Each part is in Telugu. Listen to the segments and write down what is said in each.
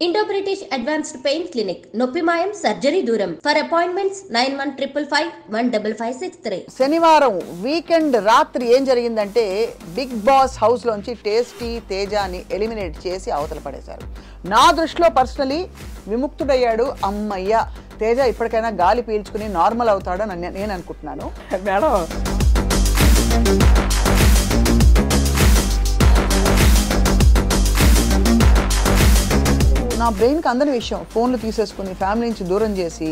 Indo British advanced pain clinic, నొప్పి మాయం, సర్జరీ దూరం. For appointments 9155515563. శనివారం వీకెండ్ రాత్రి ఏం జరిగిందంటే బిగ్ బాస్ హౌస్ లోంచి టేస్టీ తేజాని ఎలిమినేట్ చేసి అవతల పడేశారు. నా దృష్టిలో పర్సనలీ విముక్తుడయ్యాడు. అమ్మయ్య, తేజ ఇప్పటికైనా గాలి పీల్చుకుని నార్మల్ అవుతాడని నేను అనుకుంటున్నాను. మేడం, నా బ్రెయిన్కి అందని విషయం ఫోన్లు తీసేసుకుని ఫ్యామిలీ నుంచి దూరం చేసి,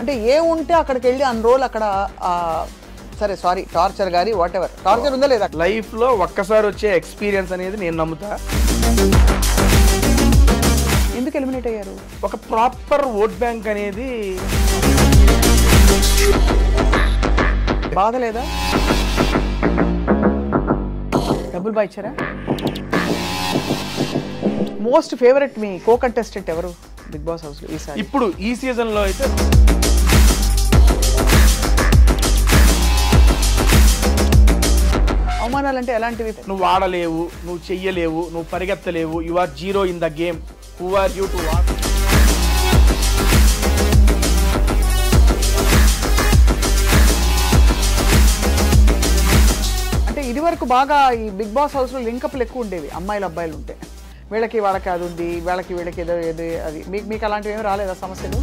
అంటే ఏ ఉంటే అక్కడికి వెళ్ళి అన్ని రోజులు అక్కడ సరే సారీ టార్చర్ గారి వాట్ ఎవర్ టార్చర్ ఉందా లేదా లైఫ్లో ఒక్కసారి వచ్చే ఎక్స్పీరియన్స్ అనేది నేను నమ్ముతా. ఎందుకు ఎలిమినేట్ అయ్యారు? ఒక ప్రాపర్ ఓట్ బ్యాంక్ అనేది బాధ లేదా? డబ్బులు బాగా ఇచ్చారా? మోస్ట్ ఫేవరెట్ మీ కో కంటెస్టెంట్ ఎవరు బిగ్ బాస్ హౌస్ లో ఈసారి? ఇప్పుడు ఈ సీజన్ లో అయితే అవమానాలు అంటే ఎలాంటివి? నువ్వు ఆడలేవు, నువ్వు చెయ్యలేవు, నువ్వు పరిగెత్తలేవు, you are zero in the game, who are you to watch. అంటే ఇది వరకు బాగా ఈ బిగ్ బాస్ హౌస్ లో లింకప్లు ఎక్కువ ఉండేవి, అమ్మాయిలు అబ్బాయిలు ఉంటే. వీళ్ళకి వాళ్ళకి అది ఉంది, వీళ్ళకి ఏదో ఏదో అది. మీకు అలాంటివి ఏమి రాలేదా సమస్యలు?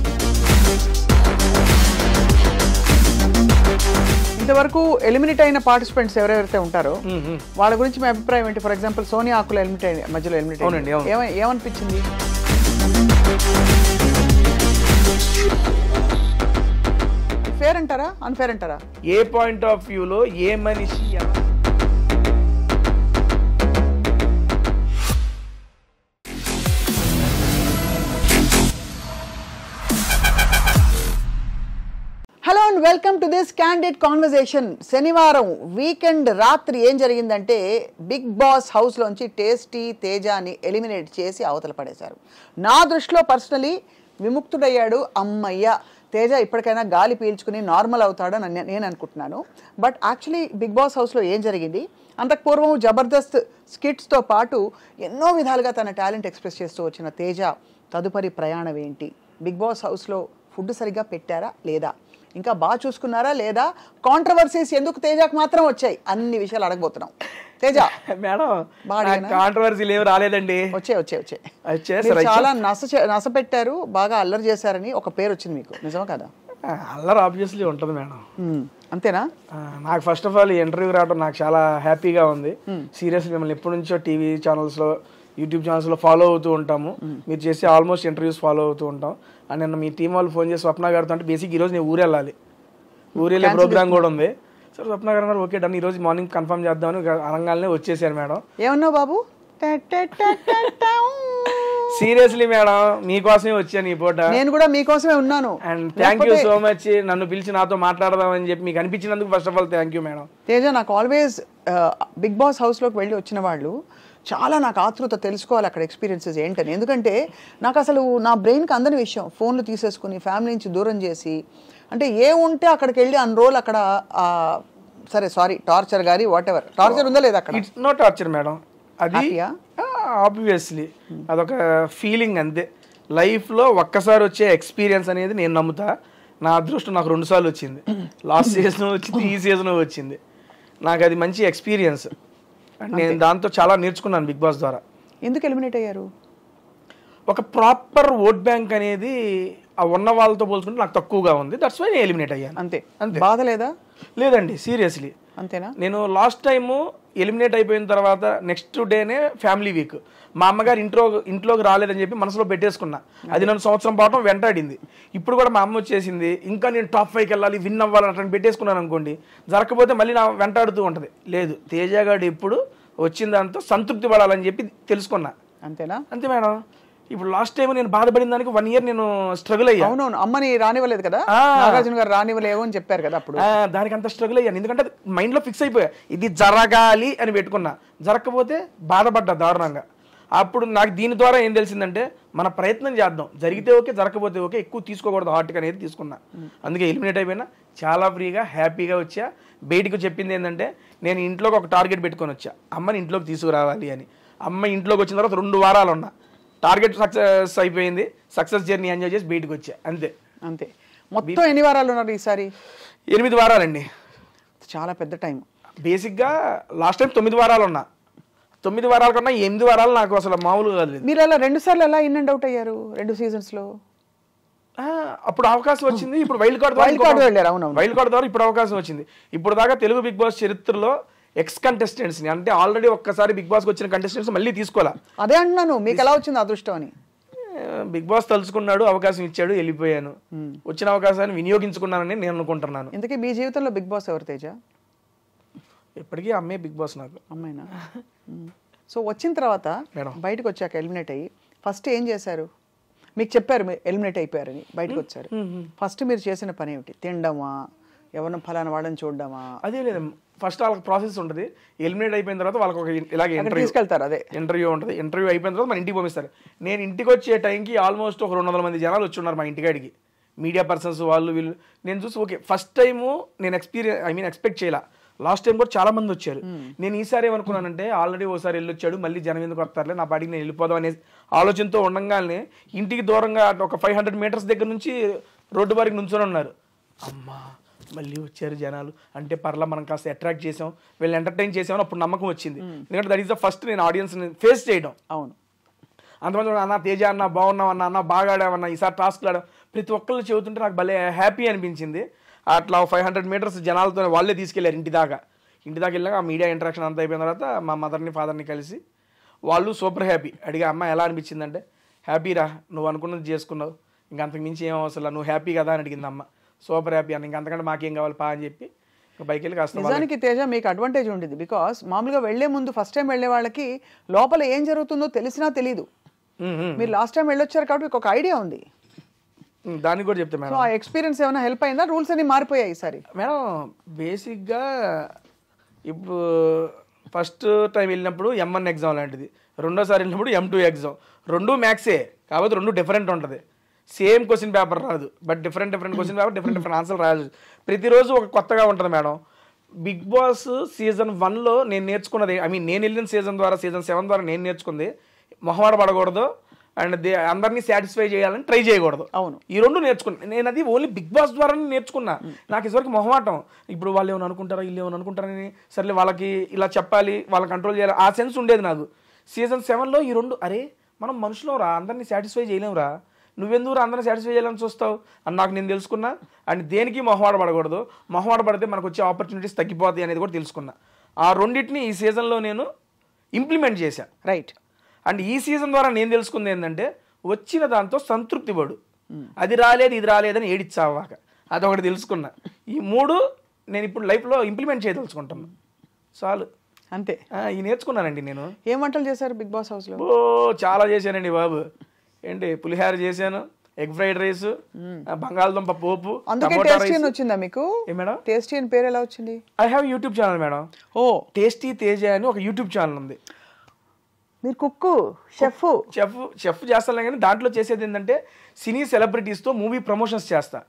ఇంతవరకు ఎలిమినేట్ అయిన పార్టిసిపెంట్స్ ఎవరెవరైతే ఉంటారో వాళ్ళ గురించి మీ అభిప్రాయం ఏంటి? ఫర్ ఎగ్జాంపుల్ సోనియా ఆకుల మధ్యలో ఎలిమినేట్ ఏమనిపించింది? ఫేర్ అంటారా, అన్ఫేర్ అంటారా? ఏ పాయింట్ ఆఫ్ వ్యూలో ఏ మనిషి hello and welcome to this candid conversation. శనివారం వీకెండ్ రాత్రి ఏం జరిగిందంటే బిగ్ బాస్ హౌస్లోంచి టేస్టీ తేజాని ఎలిమినేట్ చేసి అవతల పడేశారు. నా దృష్టిలో పర్సనలీ విముక్తుడయ్యాడు. అమ్మయ్య, తేజ ఇప్పటికైనా గాలి పీల్చుకుని నార్మల్ అవుతాడని నేను అనుకుంటున్నాను. బట్ యాక్చువల్లీ బిగ్ బాస్ హౌస్లో ఏం జరిగింది? అంతకు పూర్వం జబర్దస్త్ స్కిట్స్తో పాటు ఎన్నో విధాలుగా తన టాలెంట్ ఎక్స్ప్రెస్ చేస్తూ వచ్చిన తేజ తదుపరి ప్రయాణం ఏంటి? బిగ్ బాస్ హౌస్లో ఫుడ్ సరిగ్గా పెట్టారా లేదా? ఇంకా బాగా చూసుకున్నారా లేదా? కాంట్రవర్సీస్ ఎందుకు తేజకు మాత్రం వచ్చాయి? అన్ని విషయాలు అడగబోతున్నాం. తేజ మేడం, కాంట్రవర్సీలు ఏమి రాలేదండి. వచ్చాయి చాలా నస పెట్టారు, బాగా అల్లరి చేశారని ఒక పేరు వచ్చింది మీకు, నిజమా కదా? అల్లరి ఆబ్వియస్లీ ఉంటుంది మేడం. అంతేనా? నాకు ఫస్ట్ ఆఫ్ ఆల్ ఈ ఇంటర్వ్యూ రావడం నాకు చాలా హ్యాపీగా ఉంది. సీరియస్లీ మిమ్మల్ని ఎప్పటి నుంచో టీవీ ఛానల్స్లో, యూట్యూబ్ ఛానల్స్లో ఫాలో అవుతూ ఉంటాము. మీరు చేసే ఆల్మోస్ట్ ఇంటర్వ్యూస్ ఫాలో అవుతూ ఉంటాం. అండ్ నిన్న మీ టీం వాళ్ళు ఫోన్ చేసి స్వప్న గారితో అంటే బేసిక్ ఈరోజు నేను ఊరు వెళ్ళాలి, ఊరు వెళ్ళే ప్రోగ్రామ్ కూడా ఉంది. సార్ స్వప్న గారు అన్నారు ఓకే డన్, ఈరోజు మార్నింగ్ కన్ఫర్మ్ చేద్దామని అనగానే వచ్చేసారు మేడం. ఏమన్నావు బాబు? సీరియస్లీ మేడం, మీకోసమే వచ్చాను ఈ పూట. నేను కూడా మీకోసమే ఉన్నాను. And thank you so much, నన్ను పిలిచి నాతో మాట్లాడదామని చెప్పి మీకు అనిపించినందుకు first of all thank you madam. Teja, నాకు ఆల్వేస్ బిగ్ బాస్ హౌస్లోకి వెళ్ళి వచ్చిన వాళ్ళు చాలా నాకు ఆతృత తెలుసుకోవాలి అక్కడ ఎక్స్పీరియన్సెస్ ఏంటని. ఎందుకంటే నాకు అసలు నా బ్రెయిన్కి అందని విషయం ఫోన్లు తీసేసుకుని ఫ్యామిలీ నుంచి దూరం చేసి, అంటే ఏ ఉంటే అక్కడికి వెళ్ళి అన్ని రోజులు అక్కడ సరే సారీ టార్చర్ గారి వాట్ ఎవర్ టార్చర్ ఉందా లేదా అక్కడ? ఇట్స్ నో టార్చర్ మేడం, అది ఆబ్వియస్లీ అదొక ఫీలింగ్ అంతే. లైఫ్లో ఒక్కసారి వచ్చే ఎక్స్పీరియన్స్ అనేది నేను నమ్ముతా. నా అదృష్టం నాకు 2 సార్లు వచ్చింది. లాస్ట్ సీజన్ వచ్చింది, ఈ సీజన్ వచ్చింది. నాకు అది మంచి ఎక్స్పీరియన్స్. నేను దాంతో చాలా నేర్చుకున్నాను బిగ్ బాస్ ద్వారా. ఎందుకు ఎలిమినేట్ అయ్యారు? ఒక ప్రాపర్ ఓట్ బ్యాంక్ అనేది ఆ ఉన్న వాళ్ళతో పోల్చుకుంటే నాకు తక్కువగా ఉంది. దట్స్ వై నేను ఎలిమినేట్ అయ్యాను. అంతే. బాధ లేదా? లేదండి, సీరియస్లీ. అంతేనా? నేను లాస్ట్ టైము ఎలిమినేట్ అయిపోయిన తర్వాత నెక్స్ట్ డేనే ఫ్యామిలీ వీక్, మా అమ్మగారు ఇంట్లోకి రాలేదని చెప్పి మనసులో పెట్టేసుకున్నా. అది నన్ను సంవత్సరం పాటు వెంటాడింది. ఇప్పుడు కూడా మా అమ్మ వచ్చేసింది, ఇంకా నేను టాప్ 5కి వెళ్ళాలి, విన్ అవ్వాలని అట్లా పెట్టేసుకున్నాను అనుకోండి, జరగకపోతే మళ్ళీ నా వెంటాడుతూ ఉంటుంది. లేదు, తేజగాడు ఎప్పుడు వచ్చిన దాంతో సంతృప్తి పడాలని చెప్పి తెలుసుకున్నా. అంతేనా? అంతే మేడం. ఇప్పుడు లాస్ట్ టైం నేను బాధపడిన దానికి 1 year నేను స్ట్రగుల్ అయ్యాను. అవునవును, అమ్మని రానివ్వలేదు కదా, నాగార్జున గారు రానివ్వలేవు అని చెప్పారు కదా అప్పుడు. దానికి అంత స్ట్రగుల్ అయ్యాను, ఎందుకంటే మైండ్లో ఫిక్స్ అయిపోయా ఇది జరగాలి అని పెట్టుకున్నా. జరగకపోతే బాధపడ్డా దారుణంగా. అప్పుడు నాకు దీని ద్వారా ఏం తెలిసిందంటే మన ప్రయత్నం చేద్దాం, జరిగితే ఓకే, జరగకపోతే ఓకే, ఎక్కువ తీసుకోకూడదు హార్ట్గా అనేది తీసుకున్నా. అందుకే ఎలిమినేట్ అయిపోయినా చాలా ఫ్రీగా హ్యాపీగా వచ్చా. బయటకు చెప్పింది ఏంటంటే నేను ఇంట్లోకి ఒక టార్గెట్ పెట్టుకొని వచ్చా, అమ్మని ఇంట్లోకి తీసుకురావాలి అని. అమ్మ ఇంట్లోకి వచ్చిన తర్వాత 2 వారాలు ఉన్నా, టార్గెట్ సక్సెస్ అయిపోయింది, సక్సెస్ జర్నీ ఎంజాయ్ చేసి బయటకు వచ్చా అంతే. అంతే. మొత్తం ఎన్ని వారాలు ఉన్నారు ఈసారి? 8 వారాలండి. చాలా పెద్ద టైం. బేసిక్గా లాస్ట్ టైం 9 వారాలు ఉన్నా. 9 వారాల కన్నా 8 వారాలు నాకు అసలు మామూలుగా కాదు. మీరు అలా 2 సార్లు ఎలా ఇన్ అండ్ అవుట్ అయ్యారు 2 సీజన్స్లో? అప్పుడు అవకాశం వచ్చింది. ఇప్పుడు వైల్డ్ కార్డ్ వెళ్ళారు. అవును, వైల్డ్ కార్డ్ ద్వారా ఇప్పుడు అవకాశం వచ్చింది. ఇప్పుడు దాకా తెలుగు బిగ్ బాస్ చరిత్రలో ఎక్స్ కంటెస్టెంట్స్ ని, అంటే ఆల్రెడీ ఒక్కసారి బిగ్ బాస్కి వచ్చిన కంటెస్టెంట్స్ మళ్ళీ తీసుకోవాలా. అదే అంటున్నాను, మీకు ఎలా వచ్చింది అదృష్టం అని. బిగ్ బాస్ తలుచుకున్నాడు, అవకాశం ఇచ్చాడు, వెళ్ళిపోయాను. వచ్చిన అవకాశాన్ని వినియోగించుకున్నానని నేను అనుకుంటున్నాను. ఇంతకీ మీ జీవితంలో బిగ్ బాస్ ఎవరు తేజ? ఇప్పటికీ అమ్మే బిగ్ బాస్ నాకు. అమ్మాయినా? సో వచ్చిన తర్వాత బయటకు వచ్చాక ఎలిమినేట్ అయ్యి ఫస్ట్ ఏం చేశారు? మీకు చెప్పారు మీరు ఎలిమినేట్ అయిపోయారని, బయటకు వచ్చారు. ఫస్ట్ మీరు చేసిన పని ఏమిటి? తినడమా, ఎవరిని ఫలానా వాడని చూడడమా? అదే లేదు, ఫస్ట్ వాళ్ళకి ప్రాసెస్ ఉంటుంది. ఎలిమినేట్ అయిపోయిన తర్వాత వాళ్ళకి ఒక ఇలాగే తీసుకెళ్తారు. అదే ఇంటర్వ్యూ ఉంటుంది. ఇంటర్వ్యూ అయిపోయిన తర్వాత మన ఇంటికి పంపిస్తారు. నేను ఇంటికి వచ్చే టైంకి ఆల్మోస్ట్ ఒక 200 మంది జనాలు వచ్చి ఉన్నారు మా ఇంటికాడికి, మీడియా పర్సన్స్ వాళ్ళు వీళ్ళు. నేను చూసి ఓకే, ఫస్ట్ టైము నేను ఎక్స్పెక్ట్ చేయాల. లాస్ట్ టైం కూడా చాలా మంది వచ్చారు. నేను ఈసారి ఏమనుకున్నానంటే, ఆల్రెడీ ఓసారి వెళ్ళొచ్చాడు, మళ్ళీ జనం ఎందుకు వస్తారులే, నా పాటికి నేను వెళ్ళిపోదాం అనే ఆలోచనతో ఉండగానే ఇంటికి దూరంగా ఒక 500 మీటర్స్ దగ్గర నుంచి రోడ్డు వారికి నుంచొని ఉన్నారు. అమ్మా మళ్ళీ వచ్చారు జనాలు అంటే పర్లా, మనం కాస్త అట్రాక్ట్ చేసాం, వీళ్ళు ఎంటర్టైన్ చేసామని అప్పుడు నమ్మకం వచ్చింది. ఎందుకంటే దట్ ఈస్ ద ఫస్ట్ నేను ఆడియన్స్ని ఫేస్ చేయడం. అవును. అంతమంది అన్న తేజ అన్న బాగున్నావు అన్న బాగా ఆడామన్నా, ఈసారి టాస్క్లు ఆడాం, ప్రతి ఒక్కళ్ళు చెబుతుంటే నాకు భలే హ్యాపీ అనిపించింది. అట్లా 500 మీటర్స్ జనాలతో వాళ్ళే తీసుకెళ్లారు ఇంటి దాకా వెళ్ళాక ఆ మీడియా ఇంటరాక్షన్ అంతా అయిపోయిన తర్వాత మా మదర్ని ఫాదర్ని కలిసి వాళ్ళు సూపర్ హ్యాపీ. అడిగా అమ్మ ఎలా అనిపించిందంటే, హ్యాపీరా, నువ్వు అనుకున్నది చేసుకున్నావు, ఇంక అంతకు మించి ఏం అవసరం, నువ్వు హ్యాపీ కదా అని అడిగింది అమ్మ. సూపర్ హ్యాపీ అన్న, ఇంక అంతకంటే మాకేం కావాలి పా అని చెప్పి బైక్ వెళ్ళి కాస్త. నిజానికి తేజ మీకు అడ్వాంటేజ్ ఉండేది, బికాస్ మామూలుగా వెళ్లే ముందు ఫస్ట్ టైం వెళ్లే వాళ్ళకి లోపల ఏం జరుగుతుందో తెలిసినా తెలియదు. మీరు లాస్ట్ టైం వెళ్ళొచ్చారు కాబట్టి మీకు ఒక ఐడియా ఉంది. దానికి కూడా చెప్తే మేడం, ఆ ఎక్స్పీరియన్స్ ఏమైనా హెల్ప్ అయిందా? రూల్స్ అన్ని మారిపోయాయి ఈసారి మేడం. బేసిక్గా ఇప్పుడు ఫస్ట్ టైం వెళ్ళినప్పుడు M1 ఎగ్జామ్ లాంటిది, రెండోసారి వెళ్ళినప్పుడు M2 ఎగ్జామ్. 2 మ్యాథ్సే, కాబట్టి 2 డిఫరెంట్ ఉంటుంది. సేమ్ క్వశ్చన్ పేపర్ రాదు, but different question paper, different answer రాదు. ప్రతిరోజు ఒక కొత్తగా ఉంటుంది మేడం. బిగ్ బాస్ సీజన్ 1లో నేను నేర్చుకున్నది, నేను వెళ్ళిన సీజన్ 7 ద్వారా నేను నేర్చుకుంది, మొహమాట పడకూడదు అండ్ అందరినీ సాటిస్ఫై చేయాలని ట్రై చేయకూడదు. అవును, ఈ 2 నేర్చుకున్నాను నేను. అది ఓన్లీ బిగ్ బాస్ ద్వారానే నేర్చుకున్నా. నాకు ఇదివరకు మొహమాటం, ఇప్పుడు వాళ్ళు ఏమైనా అనుకుంటారా, వీళ్ళు ఏమైనా అనుకుంటారని, సర్లే వాళ్ళకి ఇలా చెప్పాలి, వాళ్ళని కంట్రోల్ చేయాలి, ఆ సెన్స్ ఉండేది నాకు. సీజన్ 7లో ఈ 2, అరే మనం మనుషులం రా, అందరినీ సాటిస్ఫై చేయలేమురా, నువ్వెందుకు అందరినీ సాటిస్ఫై చేయాలని చూస్తావు అని నాకు నేను తెలుసుకున్నా. అండ్ దేనికి మొహమాట పడకూడదు, మొహమాట పడితే మనకు వచ్చే ఆపర్చునిటీస్ తగ్గిపోతాయి అనేది కూడా తెలుసుకున్నా. ఆ రెండింటిని ఈ సీజన్లో నేను ఇంప్లిమెంట్ చేశాను. రైట్. అండ్ ఈ సీజన్ ద్వారా నేను తెలుసుకుంది ఏంటంటే, వచ్చిన దాంతో సంతృప్తి పడు, అది రాలేదు ఇది రాలేదని ఏడిచ్చావాక, అదొకటి తెలుసుకున్నా. ఈ 3 నేను ఇప్పుడు లైఫ్లో ఇంప్లిమెంట్ చేయదలుచుకుంటాను. చాలు, అంతే. ఈ నేర్చుకున్నానండి నేను. ఏం వంటలు చేశారు బిగ్ బాస్ హౌస్లో? చాలా చేశానండి బాబు. ఏంటి, పులిహార చేశాను, ఎగ్ ఫ్రైడ్ రైస్, బంగాళదుంప పోపు. అందుకే టేస్టీ అని వచ్చిందా మీకు? మేడం టేస్టీ అని పేరు ఎలా వచ్చింది? I have YouTube channel madam. Tasty Teja అని ఒక యూట్యూబ్ ఛానల్ ఉంది. మీరు కుక్కు, చెఫ్ చేస్తాను కానీ దాంట్లో చేసేది ఏంటంటే, సినీ సెలబ్రిటీస్తో మూవీ ప్రమోషన్స్ చేస్తా.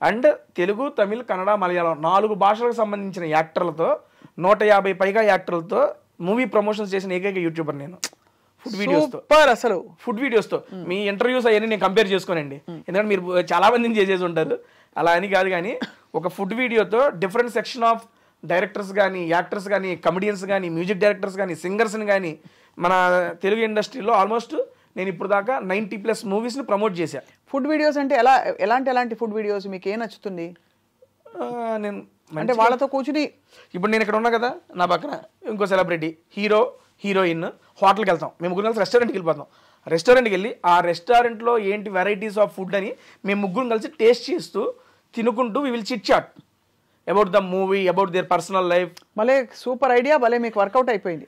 అండ్ తెలుగు, తమిళ్, కన్నడ, మలయాళం 4 భాషలకు సంబంధించిన యాక్టర్లతో 150 పైగా యాక్టర్లతో మూవీ ప్రమోషన్స్ చేసిన ఏకైక యూట్యూబర్ నేను. ఫుడ్ వీడియోస్తో, అసలు ఫుడ్ వీడియోస్తో. మీ ఇంటర్వ్యూస్ అవన్నీ నేను కంపేర్ చేసుకోనండి, ఎందుకంటే మీరు చాలా మందిని చేసేసి ఉంటారు, అలా అని కాదు. కానీ ఒక ఫుడ్ వీడియోతో డిఫరెంట్ సెక్షన్ ఆఫ్ డైరెక్టర్స్ కానీ, యాక్టర్స్ కానీ, కమెడియన్స్ కానీ, మ్యూజిక్ డైరెక్టర్స్ కానీ, సింగర్స్ని కానీ, మన తెలుగు ఇండస్ట్రీలో ఆల్మోస్ట్ నేను ఇప్పుడు దాకా 90+ మూవీస్ని ప్రమోట్ చేశాను. ఫుడ్ వీడియోస్ అంటే ఎలాంటి ఫుడ్ వీడియోస్ మీకు ఏం నచ్చుతుంది? నేను అంటే వాళ్ళతో కూర్చుని, ఇప్పుడు నేను ఇక్కడ ఉన్నా కదా, నా పక్కన ఇంకో సెలబ్రిటీ, హీరోయిన్, హోటల్కి వెళ్తాం, మేము 3 కలిసి రెస్టారెంట్కి వెళ్ళిపోతాం. రెస్టారెంట్కి వెళ్ళి ఆ రెస్టారెంట్లో ఏంటి వెరైటీస్ ఆఫ్ ఫుడ్ అని మేము 3 కలిసి టేస్ట్ చేస్తూ తినుకుంటూ we will chit chat about the movie, about their personal life. భలే సూపర్ ఐడియా, భలే మీకు వర్కౌట్ అయిపోయింది.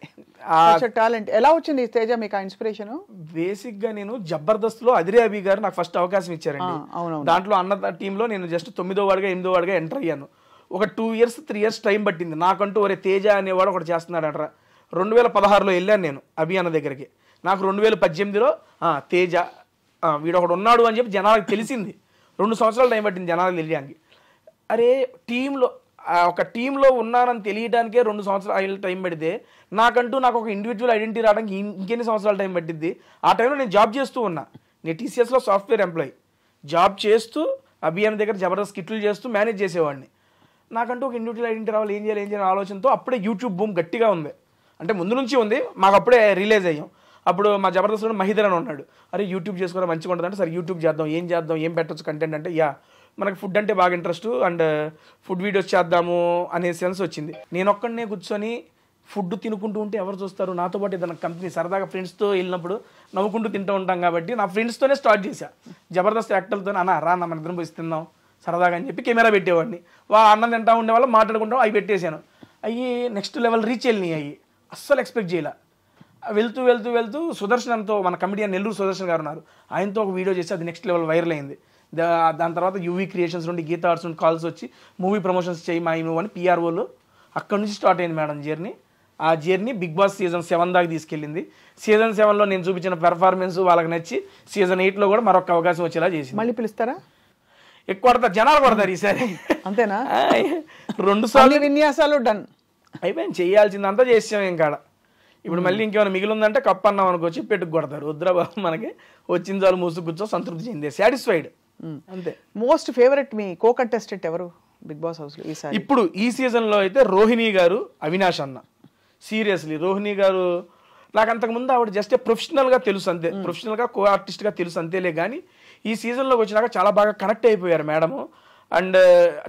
టాలెంట్ ఎలా వచ్చింది తేజ మీకు ఆ ఇన్స్పిరేషన్? బేసిక్గా నేను జబర్దస్త్లో అదిరే అభి గారు నాకు ఫస్ట్ అవకాశం ఇచ్చారండి. దాంట్లో అన్న టీంలో నేను జస్ట్ 9వ వాడిగా 8వ వాడిగా ఎంటర్ అయ్యాను. ఒక 2 ఇయర్స్ 3 ఇయర్స్ టైం పట్టింది నాకంటూ. ఒరే తేజ అనేవాడు ఒకటి చేస్తున్నాడు అంటారా. 2016లో వెళ్ళాను నేను అభి అన్న దగ్గరికి. నాకు 2018లో తేజ వీడు ఒకడు ఉన్నాడు అని చెప్పి జనాలకు తెలిసింది. 2 సంవత్సరాలు టైం పట్టింది జనాలకు తెలియడానికి. అరే టీంలో ఒక టీంలో ఉన్నానని తెలియడానికే 2 సంవత్సరాలు టైం పడితే నాకు ఒక ఇండివిజువల్ ఐడెంటిటీ రావడానికి ఇంకెన్ని సంవత్సరాలు టైం పట్టిద్ది. ఆ టైంలో నేను జాబ్ చేస్తూ ఉన్నా. నేను టీసీఎస్లో సాఫ్ట్వేర్ ఎంప్లాయీ జాబ్ చేస్తూ అభియాన్ దగ్గర జబర్దస్త్ కిట్లు చేస్తూ మేనేజ్ చేసేవాడిని. నాకంటూ ఒక ఇండివిజువల్ ఐడెంటిటీ రావాలి, ఏం చేయాలి ఆలోచనతో అప్పుడే యూట్యూబ్ బూమ్ గట్టిగా ఉంది. అంటే ముందు నుంచి ఉంది, మాకు అప్పుడే రిలీజ్ అయ్యాం. అప్పుడు మా జబర్దస్త్లో మహిదర్ అని ఉన్నాడు, అరే యూట్యూబ్ చేసుకోవడం మంచిగా ఉంటుంది అంటే సరే యూట్యూబ్ చేద్దాం, ఏం పెట్టచ్చు కంటెంట్ అంటే మనకి ఫుడ్ అంటే బాగా ఇంట్రెస్ట్ అండ్ ఫుడ్ వీడియోస్ చేద్దాము అనే సెన్స్ వచ్చింది. నేను ఒక్కడనే కూర్చొని ఫుడ్ తినుకుంటూ ఉంటే ఎవరు చూస్తారు, నాతో పాటు ఏదైనా కంపెనీ సరదాగా ఫ్రెండ్స్తో వెళ్ళినప్పుడు నవ్వుకుంటూ తింటూ ఉంటాం కాబట్టి నా ఫ్రెండ్స్తోనే స్టార్ట్ చేశా. జబర్దస్త్ యాక్టర్లతో రా మన ఇద్దరం పోయి తిందాం సరదాగా అని చెప్పి కెమెరా పెట్టేవాడిని. అన్నం తింటా ఉండేవాళ్ళు మాట్లాడుకుంటాం, అవి పెట్టేశాను. అవి నెక్స్ట్ లెవెల్ రీచ్ వెళ్ళినాయి. అవి అస్సలు ఎక్స్పెక్ట్ చేయలే. వెళ్తూ సుదర్శన్తో మన కమెడియన్ నెల్లూరు సుదర్శన్ గారు ఉన్నారు, ఆయనతో ఒక వీడియో చేసి అది నెక్స్ట్ లెవెల్ వైరల్ అయింది. దాని తర్వాత యూవీ క్రియేషన్స్ నుండి గీతా ఆర్ట్స్ నుండి కాల్స్ వచ్చి మూవీ ప్రమోషన్స్ చేయి మా మూవ్ అని పిఆర్ఓలు. అక్కడ నుంచి స్టార్ట్ అయింది మేడం జర్నీ. ఆ జర్నీ బిగ్ బాస్ సీజన్ 7 దాకా తీసుకెళ్ళింది. సీజన్ 7లో నేను చూపించిన పెర్ఫార్మెన్స్ వాళ్ళకి నచ్చి సీజన్ 8లో కూడా మరొక అవకాశం వచ్చేలా చేసింది. మళ్ళీ పిలుస్తారా? ఎక్కువ కొడతారు, జనాలు కొడతారు ఈసారి. అంతేనా? 2 సార్లు విన్యాసాలు డన్ అయిపోయింది, చేయాల్సిందంతా చేసాం. ఇంకా ఇప్పుడు మళ్ళీ ఇంకేమైనా మిగిలిందంటే కప్ అన్నాం అనుకోవచ్చు, పెట్టుకు కొడతారు. వద్దురా బాబు, మనకి వచ్చిన చాలు మూసు కూర్చో సంతృప్తి చెందే, సాటిస్ఫైడ్ అంతే. మోస్ట్ ఫేవరెట్ మీ కో కంటెస్టెంట్ ఎవరు బిగ్ బాస్ హౌస్ లో ఈసారి? ఇప్పుడు ఈ సీజన్లో అయితే రోహిణి గారు, అవినాష్ అన్న. సీరియస్లీ రోహిణి గారు నాకు అంతకుముందు ఆవిడ జస్ట్ ప్రొఫెషనల్గా తెలుసు అంతే, ప్రొఫెషనల్గా కో ఆర్టిస్ట్గా తెలుసు అంతేలే. కానీ ఈ సీజన్లోకి వచ్చినాక చాలా బాగా కనెక్ట్ అయిపోయారు మేడము. అండ్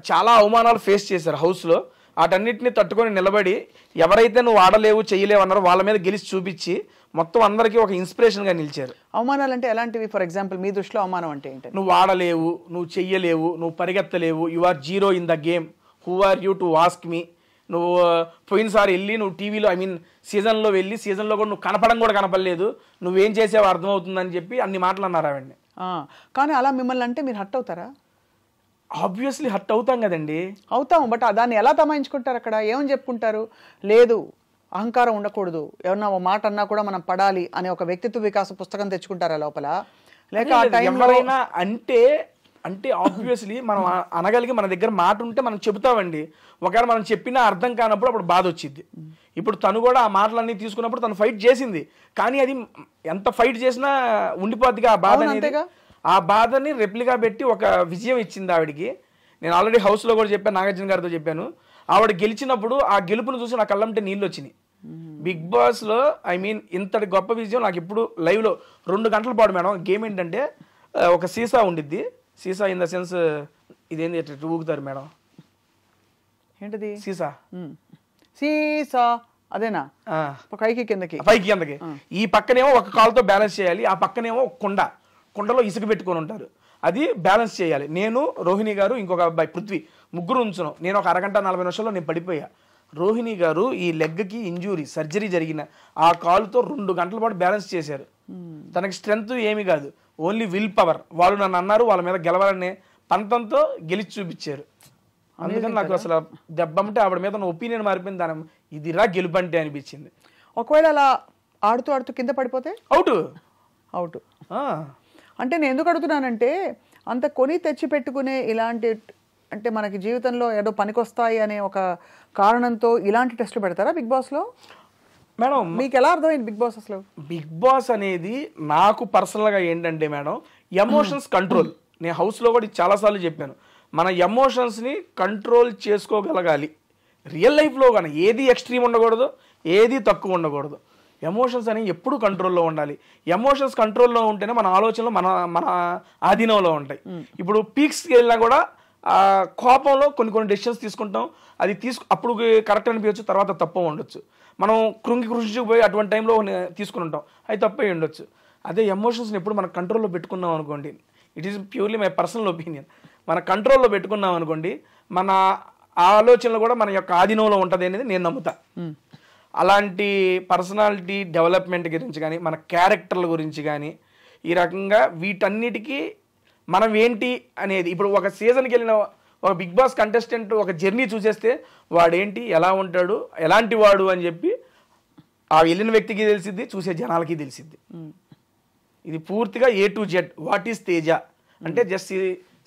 చాలా అవమానాలు ఫేస్ చేశారు హౌస్లో. వాటన్నిటిని తట్టుకొని నిలబడి ఎవరైతే నువ్వు ఆడలేవు చెయ్యలేవు అన్నారో వాళ్ళ మీద గెలిచి చూపించి మొత్తం అందరికీ ఒక ఇన్స్పిరేషన్గా నిలిచారు. అవమానాలు అంటే ఎలాంటివి? ఫర్ ఎగ్జాంపుల్ మీ దృష్టిలో అవమానం అంటే ఏంటి? నువ్వు ఆడలేవు, నువ్వు చెయ్యలేవు, నువ్వు పరిగెత్తలేవు, you are zero in the game, who are you to ask me. నువ్వు పోయినసారి వెళ్ళి నువ్వు టీవీలో సీజన్లో వెళ్ళి సీజన్లో కూడా నువ్వు కనపడం కూడా కనపడలేదు, నువ్వేం చేసావో అర్థమవుతుందని చెప్పి అన్ని మాటలు అన్నారు ఆవిడ్ని. కానీ అలా మిమ్మల్ని అంటే మీరు హర్ట్ అవుతారా? ఆబ్వియస్లీ హర్ట్ అవుతాం కదండి. అవుతాం, బట్ దాన్ని ఎలా తమాయించుకుంటారు? అక్కడ ఏమని చెప్పుకుంటారు? లేదు అహంకారం ఉండకూడదు, ఎవరన్నా ఒక మాట అన్నా కూడా మనం పడాలి అనే ఒక వ్యక్తిత్వ వికాస పుస్తకం తెచ్చుకుంటారా లోపల? లేక ఎవరైనా అంటే ఆబ్వియస్లీ మనం అనగలిగి మన దగ్గర మాట ఉంటే మనం చెబుతామండి. ఒకవేళ మనం చెప్పినా అర్థం కానప్పుడు అప్పుడు బాధ వచ్చింది. ఇప్పుడు తను కూడా ఆ మాటలన్నీ తీసుకున్నప్పుడు తను ఫైట్ చేసింది, కానీ అది ఎంత ఫైట్ చేసినా ఉండిపోద్దిగా ఆ బాధ అనేది. ఆ బాధని రెప్లిగా పెట్టి ఒక విజయం ఇచ్చింది ఆవిడికి. నేను ఆల్రెడీ హౌస్లో కూడా చెప్పాను, నాగార్జున గారితో చెప్పాను. ఆవిడ గెలిచినప్పుడు ఆ గెలుపును చూసి నా కళ్ళంటే నీళ్ళు వచ్చినాయి. బిగ్ బాస్లో ఇంతటి గొప్ప విజయం నాకు ఇప్పుడు లైవ్లో 2 గంటల పాటు మేడం. గేమ్ ఏంటంటే ఒక సీసా ఉండిద్ది, సీసా ఇన్ ద సెన్స్ ఇదేంటి ఎట్లా ఊగుతారు మేడం, ఏంటిది సీసా? సీసా అదేనా? పైకి కిందకి ఈ పక్కనేమో ఒక కాల్తో బ్యాలెన్స్ చేయాలి, ఆ పక్కనేమో కుండలో ఇసుక పెట్టుకొని ఉంటారు, అది బ్యాలెన్స్ చేయాలి. నేను, రోహిణి గారు, ఇంకొక అబ్బాయి పృథ్వీ, ముగ్గురు ఉంచును. నేను ఒక అరగంట 40 నిమిషాల్లో నేను పడిపోయా. రోహిణి గారు ఈ లెగ్కి ఇంజూరీ సర్జరీ జరిగిన ఆ కాలుతో 2 గంటల పాటు బ్యాలెన్స్ చేశారు. తనకి స్ట్రెంగ్త్ ఏమీ కాదు, ఓన్లీ విల్ పవర్. వాళ్ళు నన్ను అన్నారు వాళ్ళ మీద గెలవాలనే పంతంతో గెలిచి చూపించారు. అందుకని నాకు అసలు దెబ్బంటే ఆవిడ మీద నా ఒపీనియన్ మారిపోయింది. దాని ఇదిరా గెలుపంటే అనిపించింది. ఒకవేళ అలా ఆడుతూ కింద పడిపోతే అవుట్. అంటే నేను ఎందుకు అడుగుతున్నానంటే అంత కొని తెచ్చి పెట్టుకునే ఇలాంటి అంటే మనకి జీవితంలో ఏదో పనికొస్తాయి అనే ఒక కారణంతో ఇలాంటి టెస్టులు పెడతారా బిగ్ బాస్లో? మేడం మీకు ఎలా అర్థమైంది బిగ్ బాస్ అసలు? బిగ్ బాస్ అనేది నాకు పర్సనల్గా ఏంటంటే మేడం ఎమోషన్స్ కంట్రోల్. నేను హౌస్లో కూడా చాలాసార్లు చెప్పాను, మన ఎమోషన్స్ని కంట్రోల్ చేసుకోగలగాలి. రియల్ లైఫ్లో కానీ ఏది ఎక్స్ట్రీమ్ ఉండకూడదు, ఏది తక్కువ ఉండకూడదు. ఎమోషన్స్ అనేవి ఎప్పుడు కంట్రోల్లో ఉండాలి. ఎమోషన్స్ కంట్రోల్లో ఉంటేనే మన ఆలోచనలు మన ఆధీనంలో ఉంటాయి. ఇప్పుడు పీక్స్కి వెళ్ళినా కూడా కోపంలో కొన్ని డెసిషన్స్ తీసుకుంటాం, అది అప్పుడు కరెక్ట్ అనిపించచ్చు, తర్వాత తప్పు ఉండొచ్చు. మనం కృంగిపోయి అటువంటి టైంలో తీసుకుని ఉంటాం, అది తప్పే ఉండొచ్చు. అదే ఎమోషన్స్ని ఎప్పుడు మనం కంట్రోల్లో పెట్టుకున్నాం అనుకోండి, it is purely my personal opinion, మన కంట్రోల్లో పెట్టుకున్నాం అనుకోండి మన ఆలోచనలు కూడా మన యొక్క ఆధీనంలో ఉంటుంది అనేది నేను నమ్ముతా. అలాంటి పర్సనాలిటీ డెవలప్మెంట్ గురించి కానీ మన క్యారెక్టర్ల గురించి కానీ ఈ రకంగా వీటన్నిటికీ మనం ఏంటి అనేది ఇప్పుడు ఒక సీజన్కి వెళ్ళిన ఒక బిగ్ బాస్ కంటెస్టెంట్ ఒక జర్నీ చూసేస్తే వాడేంటి, ఎలా ఉంటాడు, ఎలాంటి వాడు అని చెప్పి ఆ వెళ్ళిన వ్యక్తికి తెలిసిద్ది, చూసే జనాలకి తెలిసిద్ది. ఇది పూర్తిగా A to Z. What is Teja అంటే జస్ట్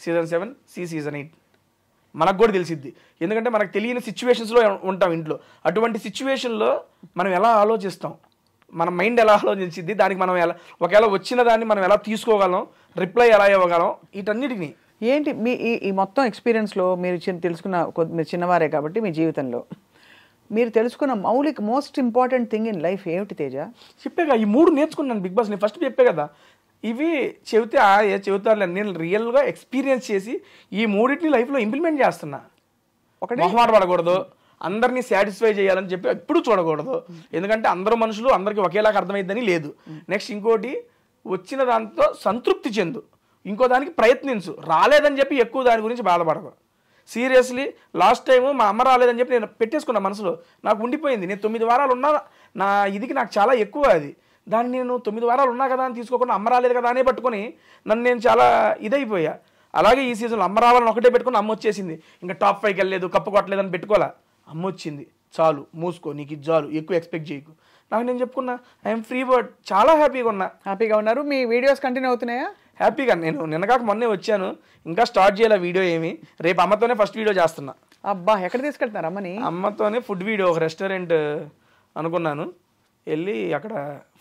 సీజన్ 7 సీజన్ 8 మనకు కూడా తెలిసిద్ది. ఎందుకంటే మనకు తెలియని సిచ్యువేషన్స్లో ఉంటాం ఇంట్లో. అటువంటి సిచ్యువేషన్లో మనం ఎలా ఆలోచిస్తాం, మన మైండ్ ఎలా ఆలోచించిద్ది, దానికి మనం ఎలా ఒకవేళ వచ్చిన దాన్ని మనం ఎలా తీసుకోగలం, రిప్లై ఎలా ఇవ్వగలం, వీటన్నిటిని. ఏంటి మీ ఈ మొత్తం ఎక్స్పీరియన్స్లో మీరు తెలుసుకున్న మీరు చిన్నవారే కాబట్టి మీ జీవితంలో మీరు తెలుసుకున్న most important thing in life ఏమిటి తేజ? చెప్పాగా ఈ 3 నేర్చుకున్నాను బిగ్ బాస్. నేను ఫస్ట్ చెప్పే కదా, ఇవి చెబితే చెబుతారులే, నేను రియల్గా ఎక్స్పీరియన్స్ చేసి ఈ 3టిని లైఫ్లో ఇంప్లిమెంట్ చేస్తున్నా. ఒకటి మొహమాట పడకూడదు, అందరినీ సాటిస్ఫై చేయాలని చెప్పి ఎప్పుడు చూడకూడదు. ఎందుకంటే అందరూ మనుషులు, అందరికీ ఒకేలాగా అర్థమైందని లేదు. నెక్స్ట్ ఇంకోటి, వచ్చిన దాంతో సంతృప్తి చెందు, ఇంకో దానికి ప్రయత్నించు. రాలేదని చెప్పి ఎక్కువ దాని గురించి బాధపడకు. సీరియస్లీ లాస్ట్ టైము మా అమ్మ రాలేదని చెప్పి నేను పెట్టేసుకున్నా మనసులో, నాకు ఉండిపోయింది. నేను 9 వారాలు ఉన్నా, నా ఇదికి నాకు చాలా ఎక్కువ అది. దాన్ని నేను 9 వారాలు ఉన్నా కదా అని తీసుకోకుండా అమ్మ రాలేదు కదా అనే పట్టుకొని నన్ను నేను చాలా ఇదైపోయా. అలాగే ఈ సీజన్లో అమ్మ రావాలని ఒకటే పెట్టుకుని అమ్మ వచ్చేసింది. ఇంకా టాప్ 5కి వెళ్ళలేదు, కప్పు కొట్టలేదని పెట్టుకోవాలా, అమ్మ వచ్చింది చాలు, మూసుకో, నీకు ఇది చాలు, ఎక్కువ ఎక్స్పెక్ట్ చేయకు. నాకు నేను చెప్పుకున్నా ఐఎమ్ ఫ్రీ బర్డ్, చాలా హ్యాపీగా ఉన్నా. హ్యాపీగా ఉన్నారు? మీ వీడియోస్ కంటిన్యూ అవుతున్నాయా? హ్యాపీగా. నేను నిన్నగాక మొన్నే వచ్చాను, ఇంకా స్టార్ట్ చేయాలి వీడియో ఏమి. రేపు అమ్మతోనే ఫస్ట్ వీడియో చేస్తున్నా. అబ్బా, ఎక్కడ తీసుకెళ్తున్నారు అమ్మని? అమ్మతోనే ఫుడ్ వీడియో, ఒక రెస్టారెంట్ అనుకున్నాను, వెళ్ళి అక్కడ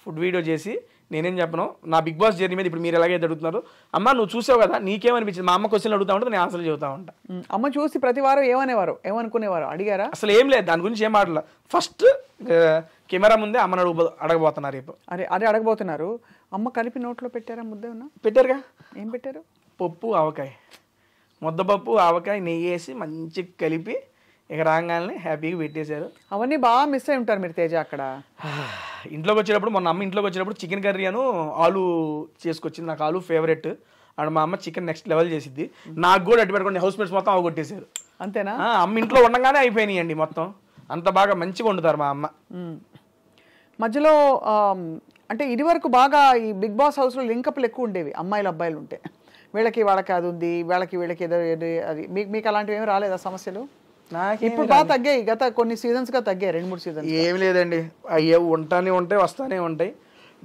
ఫుడ్ వీడియో చేసి నేనేం చెప్పను, నా బిగ్ బాస్ జర్నీ మీద ఇప్పుడు మీరు ఎలాగైతే అడుగుతున్నారు, అమ్మ నువ్వు చూసావు కదా నీకేమనిపించింది, మా అమ్మ క్వశ్చన్లు అడుగుతా ఉంటే నేను ఆన్సర్ చెబుతా ఉంటా. అమ్మ చూసి ప్రతి వారం ఏమనుకునేవారు, అడిగారా? అసలు ఏం లేదు, దాని గురించి ఏం మాటలా. ఫస్ట్ కెమెరా ముందే అమ్మని అడగబోతున్నారు రేపు. అదే అడగబోతున్నారు. అమ్మ కలిపి నోట్లో పెట్టారా ముద్ద? పెట్టారుగా. ఏం పెట్టారు? పప్పు ఆవకాయ, ముద్దపప్పు ఆవకాయ నెయ్యి వేసి మంచిగా కలిపి ఇక రాగానే హ్యాపీగా పెట్టేశారు. అవన్నీ బాగా మిస్ అయి ఉంటారు మీరు తేజ అక్కడ. ఇంట్లోకి వచ్చేటప్పుడు, మొన్న అమ్మ ఇంట్లోకి వచ్చేటప్పుడు చికెన్ కర్రీ అను ఆలు చేసుకొచ్చింది. నాకు ఆలు ఫేవరెట్. అండ్ మా అమ్మ చికెన్ నెక్స్ట్ లెవెల్ చేసిద్ది. నాకు కూడా అటు పెట్టుకోండి, హౌస్ మేట్స్ మొత్తం అవగొట్టేశారు. అంతేనా? అమ్మ ఇంట్లో ఉండగానే అయిపోయినాయి అండి మొత్తం. అంత బాగా మంచిగా వండుతారు మా అమ్మ. మధ్యలో అంటే ఇది వరకు బాగా ఈ బిగ్ బాస్ హౌస్లో లింకప్లు ఎక్కువ ఉండేవి, అమ్మాయిలు అబ్బాయిలు ఉంటే. వీళ్ళకి వాళ్ళకి అది ఉంది, వీళ్ళకి ఏదో అది. మీకు అలాంటివి ఏమి రాలేదా సమస్యలు? ఇప్పుడు బాగా తగ్గాయి, గత కొన్ని సీజన్స్గా తగ్గాయి, 2-3 సీజన్స్. ఏమి లేదండి, అయ్యే ఉంటానే ఉంటాయి, వస్తానే ఉంటాయి.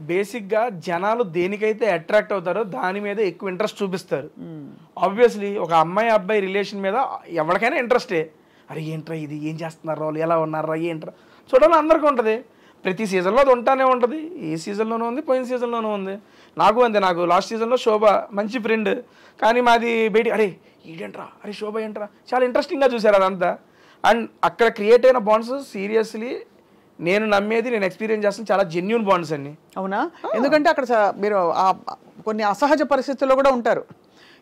బేసిక్గా జనాలు దేనికైతే అట్రాక్ట్ అవుతారో దాని మీద ఎక్కువ ఇంట్రెస్ట్ చూపిస్తారు. ఆబ్వియస్లీ ఒక అమ్మాయి అబ్బాయి రిలేషన్ మీద ఎవరికైనా ఇంట్రెస్టే. అరే ఏంట్రా ఇది, ఏం చేస్తున్నారు వాళ్ళు, ఎలా ఉన్నారా, ఏంట్రా చూడాలి అందరికీ ఉంటుంది. ప్రతి సీజన్లో అది ఉంటానే ఉంటుంది. ఈ సీజన్లోనూ ఉంది, పోయిన సీజన్లోనూ ఉంది. నాకు అంతే. నాకు లాస్ట్ సీజన్లో శోభ మంచి ఫ్రెండ్, కానీ మాది బయట అరే ఏంట్రా, అరే శోభ ఏంట్రా, చాలా ఇంట్రెస్టింగ్గా చూశారు అదంతా. అండ్ అక్కడ క్రియేట్ అయిన బాండ్స్ సీరియస్లీ నేను నమ్మేది, నేను ఎక్స్పీరియన్స్ చేస్తాను, చాలా జెన్యూన్ బాండ్స్ అన్ని. అవునా? ఎందుకంటే అక్కడ మీరు కొన్ని అసహజ పరిస్థితుల్లో కూడా ఉంటారు.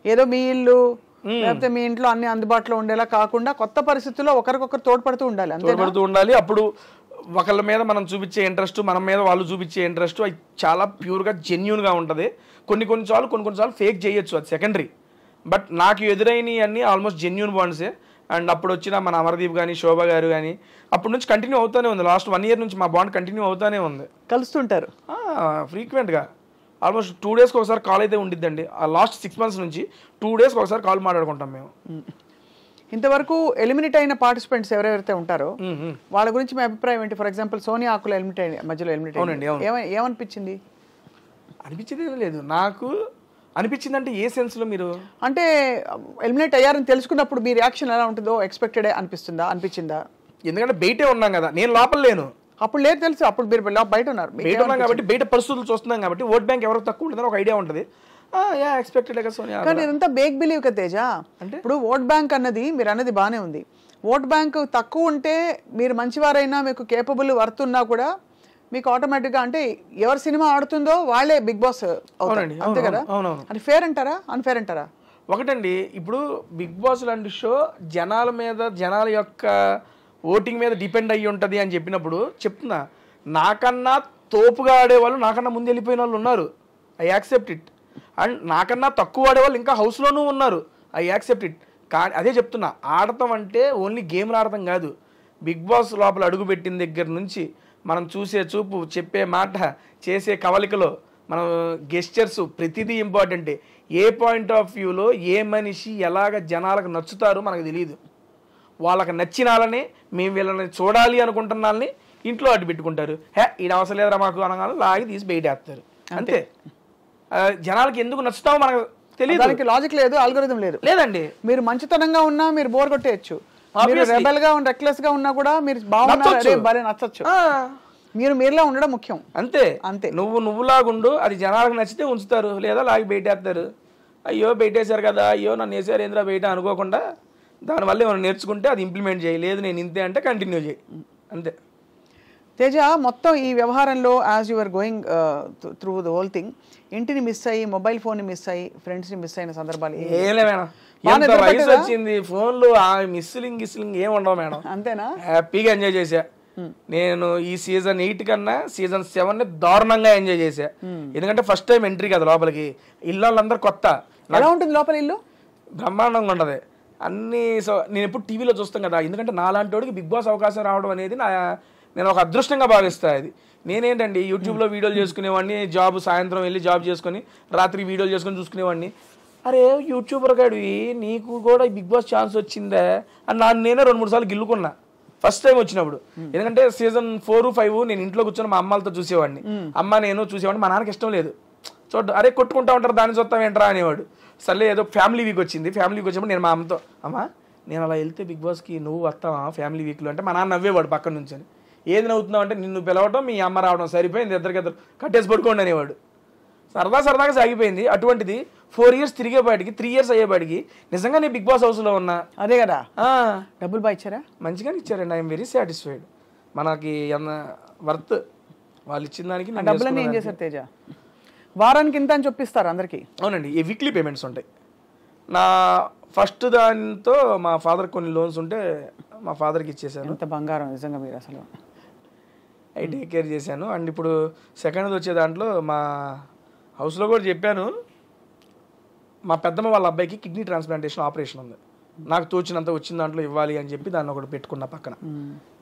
ఏదో మీ ఇల్లు లేకపోతే మీ ఇంట్లో అన్ని అందుబాటులో ఉండేలా కాకుండా కొత్త పరిస్థితుల్లో ఒకరికొకరు తోడ్పడుతూ ఉండాలి. అప్పుడు ఒకళ్ళ మీద మనం చూపించే ఇంట్రెస్ట్, మన మీద వాళ్ళు చూపించే ఇంట్రెస్ట్, అది చాలా ప్యూర్గా జెన్యూన్గా ఉంటుంది. కొన్నిసార్లు ఫేక్ చేయొచ్చు, అది సెకండరీ. బట్ నాకు ఎదురైనవి అన్నీ ఆల్మోస్ట్ జెన్యూన్ బాండ్సే. అండ్ అప్పుడు వచ్చిన మన అమర్దీప్ కానీ శోభ గారు కానీ అప్పటి నుంచి కంటిన్యూ అవుతూనే ఉంది. లాస్ట్ 1 year నుంచి మా బాండ్ కంటిన్యూ అవుతూనే ఉంది. కలుస్తుంటారు ఫ్రీక్వెంట్గా. ఆల్మోస్ట్ 2 daysకి ఒకసారి కాల్ అయితే ఉండిద్దండి. ఆ లాస్ట్ 6 months నుంచి 2 daysకి ఒకసారి కాల్ మాట్లాడుకుంటాం మేము. ఇంతవరకు ఎలిమినేట్ అయిన పార్టిసిపెంట్స్ ఎవరెవరైతే ఉంటారో వాళ్ళ గురించి మీ అభిప్రాయం ఏంటి? ఫర్ ఎగ్జాంపుల్ సోనియా ఆకుల మధ్యలో ఎలిమినేట్ ఏమనిపించింది? అనిపించింది ఏం లేదు నాకు. అనిపించింది అంటే ఏ సెన్స్లో? మీరు అంటే ఎలిమినేట్ అయ్యారని తెలుసుకున్నప్పుడు మీ రియాక్షన్ ఎలా ఉంటుందో ఎక్స్పెక్టెడ్ అనిపించిందా? ఎందుకంటే బయటే ఉన్నాం కదా, నేను లోపల లేను. అప్పుడు లేదు తెలుసు, అప్పుడు మీరు బయట ఉన్నారు. బయట ఉన్నాం కాబట్టి బయట పరిస్థితులు చూస్తున్నాం కాబట్టి ఓట్ బ్యాంక్ ఎవరికి తక్కువ ఉంటుందని ఒక ఐడియా ఉంటుంది. కానీ ఇదంతా బేక్ బిలీవ్ కదా తేజ. అంటే ఇప్పుడు ఓట్ బ్యాంక్ అన్నది మీరు అన్నది బాగానే ఉంది. ఓట్ బ్యాంక్ తక్కువ ఉంటే మీరు మంచివారైనా మీకు కేపబుల్ వర్త్ ఉన్నా కూడా మీకు ఆటోమేటిక్గా అంటే ఎవరి సినిమా ఆడుతుందో వాళ్ళే బిగ్ బాస్ అవుతారండి, అంతే కదా? అది ఫేర్ అంటారా, అన్ఫేర్ అంటారా? ఒకటండి, ఇప్పుడు బిగ్ బాస్ లాంటి షో జనాల మీద, జనాల యొక్క ఓటింగ్ మీద డిపెండ్ అయ్యి ఉంటుంది అని చెప్పినప్పుడు చెప్తున్నా, నాకన్నా తోపుగా ఆడేవాళ్ళు నాకన్నా ముందు వెళ్ళిపోయిన వాళ్ళు ఉన్నారు. I accept it. అండ్ నాకన్నా తక్కువ ఆడేవాళ్ళు ఇంకా హౌస్లోనూ ఉన్నారు. I accept it. కానీ అదే చెప్తున్నా, ఆడటం అంటే ఓన్లీ గేమ్లు ఆడటం కాదు. బిగ్ బాస్ లోపల అడుగుపెట్టిన దగ్గర నుంచి మనం చూసే చూపు, చెప్పే మాట, చేసే కవలికలో మనం గెస్చర్స్ ప్రతిదీ ఇంపార్టెంటే. ఏ పాయింట్ ఆఫ్ వ్యూలో ఏ మనిషి ఎలాగ జనాలకు నచ్చుతారో మనకు తెలియదు. వాళ్ళకి నచ్చినాలని మేము వీళ్ళని చూడాలి అనుకుంటున్నాళ్ళని ఇంట్లో అడ్డు పెట్టుకుంటారు. ఇది అవసరం లేదురా మాకు అనగానే లాగి తీసి బయటేస్తారు, అంతే. జనాలకి ఎందుకు నచ్చుతామో మనకు తెలియదు. దానికి లాజిక్ లేదు, ఆల్గోరిథం లేదు. లేదండి. మీరు మంచితనంగా ఉన్నా మీరు బోర్ కొట్టేయచ్చు, మీరు రెబల్ గా రెక్లెస్ గా ఉన్నా కూడా మీరు బాగున్నారు భలే నచ్చచ్చు. మీరులా ఉండడం ముఖ్యం. అంతే అంతే. నువ్వులాగుండు, అది జనాలకు నచ్చితే ఉంచుతారు, లేదా లాగి బయటేస్తారు. అయ్యో బయటేశారు కదా, అయ్యో నన్ను వేసారు ఏంద్రా బయట అనుకోకుండా దానివల్ల ఏమైనా నేర్చుకుంటే అది ఇంప్లిమెంట్ చేయి, లేదు నేను ఇంతే అంటే కంటిన్యూ చేయి, అంతే. తేజ, మొత్తం ఈ వ్యవహారంలో as your going through the whole thing, ఇంటిని మిస్ అయ్యి, మొబైల్ ఫోన్ ని మిస్ అయ్యి, ఫ్రెండ్స్ ని మిస్ అయిన సందర్భాలు ఏలే మేడం. ఎంత వయసు వచ్చింది, ఫోన్లు మిస్లింగ్ ఏం ఉండవు మేడం. అంతేనా? హ్యాపీగా ఎంజాయ్ చేశా నేను. ఈ సీజన్ 8 కన్నా సీజన్ 7 దారుణంగా ఎంజాయ్ చేశా. ఎందుకంటే ఫస్ట్ టైం ఎంట్రీ కదా లోపలికి, ఇళ్ళందరూ కొత్త. ఎలా ఉంటుంది లోపల ఇల్లు? బ్రహ్మాండంగా ఉండదు అన్ని. నేను ఎప్పుడు టీవీలో చూస్తాం కదా, ఎందుకంటే నాలాంటి వాడికి బిగ్ బాస్ అవకాశం రావడం అనేది నేను ఒక అదృష్టంగా భావిస్తాను. అది నేనేంటండి యూట్యూబ్లో వీడియోలు చేసుకునేవాడిని, జాబ్ సాయంత్రం వెళ్ళి జాబ్ చేసుకుని రాత్రి వీడియోలు చేసుకుని చూసుకునేవాడిని. అరే యూట్యూబర్ గాడివి, నీకు కూడా బిగ్ బాస్ ఛాన్స్ వచ్చిందా అని నేనే 2-3 సార్లు గిల్లుకున్నా ఫస్ట్ టైం వచ్చినప్పుడు. ఎందుకంటే సీజన్ 4, 5 నేను ఇంట్లో కూర్చొని మా అమ్మాలతో చూసేవాడిని. అమ్మ నేను చూసేవాడిని. మా నాన్నకి ఇష్టం లేదు, చూడ అరే కొట్టుకుంటా ఉంటారు దాన్ని చూస్తాం ఏంట్రా అనేవాడు. సర్లే ఏదో ఫ్యామిలీ వీక్ వచ్చింది. ఫ్యామిలీ వీక్ వచ్చినప్పుడు నేను మా అమ్మతో, అమ్మా నేను అలా వెళ్తే బిగ్ బాస్కి నువ్వు వస్తావా ఫ్యామిలీ వీక్లో అంటే, మా నాన్న నవ్వేవాడు పక్కన నుంచి. ఏది నవ్వుతున్నావు అంటే, నిన్ను పిలవడం మీ అమ్మ రావడం సరిపోయింది, ఇద్దరు కట్టేసి పడుకోండి అనేవాడు. సరదాగా సాగిపోయింది. అటువంటిది 4 years తిరిగేపాటికి 3 years అయ్యేపాటికి నిజంగా నేను బిగ్ బాస్ హౌస్లో ఉన్నా. అదే కదా. డబ్బులు బాగా ఇచ్చారా? మంచిగానే ఇచ్చారండి. I'm very satisfied. మనకి వర్త్ వాళ్ళు ఇచ్చిన దానికి. డబ్బులన్నీ ఏం చేశారు తేజ? వారానికి ఇంత అని చెప్పిస్తారు అందరికి? అవునండి, ఈ వీక్లీ పేమెంట్స్ ఉంటాయి. నా ఫస్ట్ దానితో మా ఫాదర్ కొన్ని లోన్స్ ఉంటే మా ఫాదర్కి ఇచ్చేసాను. ఎంత బంగారం నిజంగా మీరు అసలు. అవి టేక్ కేర్ చేశాను. అండ్ ఇప్పుడు సెకండ్ వచ్చే దాంట్లో మా హౌస్లో కూడా చెప్పాను, మా పెద్దమ్మ వాళ్ళ అబ్బాయికి కిడ్నీ ట్రాన్స్ప్లాంటేషన్ ఆపరేషన్ ఉంది, నాకు తోచినంత వచ్చిన దాంట్లో ఇవ్వాలి అని చెప్పి దాన్ని ఒకటి పెట్టుకున్న పక్కన.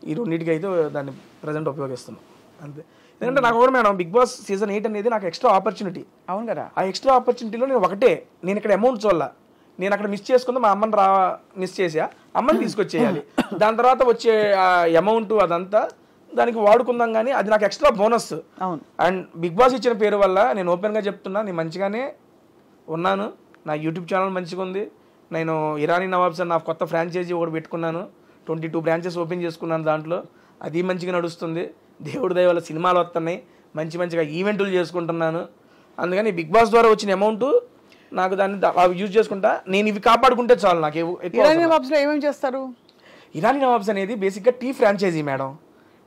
ఈ రెండింటికి అయితే దాన్ని ప్రజెంట్ ఉపయోగిస్తున్నాను అంతే. ఎందుకంటే నాకు కూడా మేడం బిగ్ బాస్ సీజన్ 8 అనేది నాకు ఎక్స్ట్రా ఆపర్చునిటీ. అవును కదా. ఆ ఎక్స్ట్రా ఆపర్చునిటీలో నేను ఇక్కడ అమౌంట్ చూడాల, నేను అక్కడ మిస్ చేసుకుందా మా అమ్మని మిస్ చేసా, అమ్మని తీసుకొచ్చేయాలి. దాని తర్వాత వచ్చే అమౌంట్ అదంతా దానికి వాడుకుందాం, కానీ అది నాకు ఎక్స్ట్రా బోనస్. అవును. అండ్ బిగ్ బాస్ ఇచ్చిన పేరు వల్ల నేను ఓపెన్గా చెప్తున్నా, నేను మంచిగానే ఉన్నాను. నా యూట్యూబ్ ఛానల్ మంచిగా ఉంది. నేను ఇరానీ నవాబ్స్ అని నా కొత్త ఫ్రాంచైజీ ఒకటి పెట్టుకున్నాను, 22 బ్రాంచెస్ ఓపెన్ చేసుకున్నాను. దాంట్లో అది మంచిగా నడుస్తుంది. దేవుడి దయ వల్ల సినిమాలు వస్తున్నాయి, మంచిగా ఈవెంట్లు చేసుకుంటున్నాను. అందుకని బిగ్ బాస్ ద్వారా వచ్చిన అమౌంట్ నాకు దాన్ని యూజ్ చేసుకుంటా. నేను ఇవి కాపాడుకుంటే చాలు. నాకు ఇరానీ నవాబ్స్లో ఏమేమి చేస్తారు? ఇరానీ నవాబ్స్ అనేది బేసిక్గా tea franchise madam.